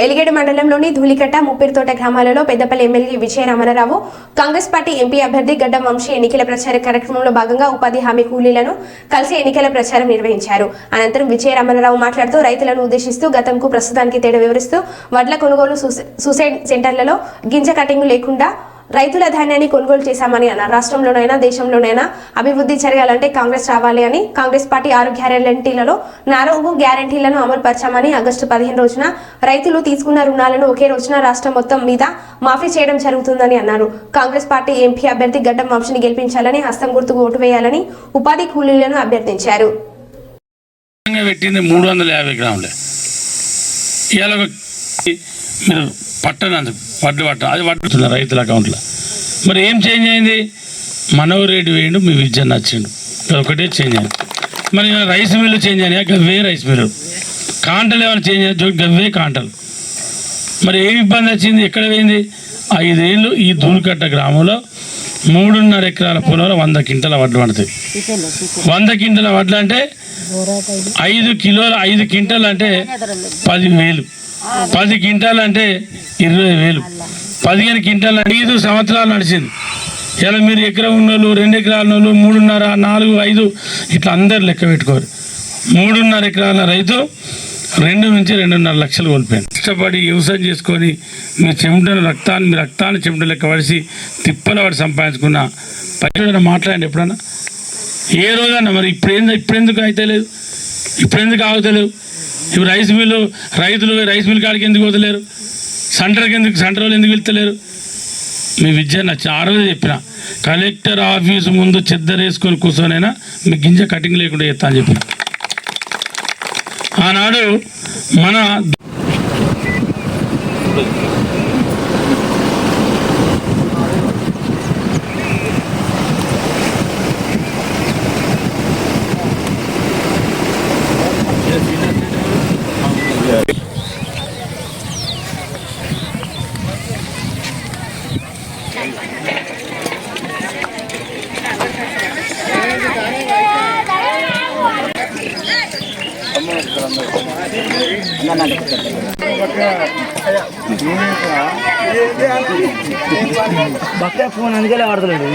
ఎలిగేడు మండలంలోని ధూళికట్ట ముప్పిరితోట గ్రామాలలో పెద్దపల్లి ఎమ్మెల్యే విజయ Rama Rao Congress party MP అభ్యర్థి గడ్డం వంశీ ఎన్నికల ప్రచార కార్యక్రమంలో భాగంగా ఉపాధి హామీ కూలీలను కలిసి ఎన్నికల ప్రచారం నిర్వహించారు. అనంతరం విజయ రామరావు మాట్లాడుతూ రైతులను ఉద్దేశిస్తూ గతంకు ప్రస్తుతానికి తేడా వివరిస్తూ వడ్ల కొనుగోలు సూసైడ్ సెంటర్లలో గింజ కటింగ్ లేకుండా రైతుల ధాన్యాన్ని కొనుగోలు చేశామని అన్నారు. రాష్ట్రంలోనైనా దేశంలోనైనా అభివృద్ధి జరగాలంటే కాంగ్రెస్ రావాలి అని, కాంగ్రెస్ పార్టీ 6 గ్యారెంటీలలో 4 గ్యారెంటీలను అమలు పరిచామని, ఆగస్టు 15 రోజున రైతులు తీసుకున్న రుణాలను ఒకే రోజున రాష్ట్రం మొత్తం మీద మాఫీ చేయడం జరుగుతుందని అన్నారు. కాంగ్రెస్ పార్టీ ఎంపీ అభ్యర్థి గడ్డం వంశీని గెలిపించాలని, హస్తం గుర్తుకు ఓటు వేయాలని ఉపాధి కూలీలను అభ్యర్థించారు. వడ్లు అది వడ్డుతున్నారు రైతుల అకౌంట్లో. మరి ఏం చేంజ్ అయింది? మనోరెడ్డి వేయండు, మీ విద్య నచ్చిండు, ఒకటే చేంజ్ అయింది. మరి రైస్ మిల్లు చేంజ్ అయినాయా? గవ్వే రైస్ మిల్లు. కాంటలు ఏమైనా చేంజ్ అయ్యా? గవ్వే కాంటలు. మరి ఏమి ఇబ్బంది వచ్చింది? ఎక్కడ పోయింది? 5 ఏళ్ళు ఈ ధూళికట్ట గ్రామంలో 3.5 ఎకరాల పొలంలో 100 క్వింటాల వడ్లు పడతాయి. 100 క్వింటాల వడ్లు అంటే 5 కిలోలు, 5 క్వింటాలు అంటే 10,000, 10 క్వింటాలు అంటే 20,000, 15 క్వింటాలు 5 సంవత్సరాలు నడిచింది. ఇలా మీరు ఎకరం ఉన్నోళ్ళు, 2 ఎకరాల వాళ్ళు, 3.5, 4, 5 ఇట్లా అందరు లెక్క పెట్టుకోరు. 3.5 ఎకరాల రైతు 2 నుంచి 2.5 లక్షలు కోల్పోయాను. కష్టపడి వ్యవసాయం చేసుకొని మీ రక్తాన్ని చెమట లెక్క పడిసి తిప్పల వాడు సంపాదించుకున్న పైన మాట్లాడండి ఎప్పుడన్నా, ఏ రోజన్నా. మరి ఇప్పుడెందుకు అయితే లేదు? ఇప్పుడెందుకు ఆగుతలేవు? ఇప్పుడు రైస్ మిల్లు రైతులు రైస్ మిల్ కాడికి ఎందుకు వదలేరు? సెంటర్ వాళ్ళు ఎందుకు వెళ్తలేరు? మీ విద్య నచ్చి ఆ రోజు చెప్పిన, కలెక్టర్ ఆఫీసు ముందు చెద్దరేసుకొని కూర్చొనైనా మీ గింజ కటింగ్ లేకుండా చేస్తా అని చెప్పిన. ఆనాడు మన ఫోన్ అందుకే వాడతలేడు.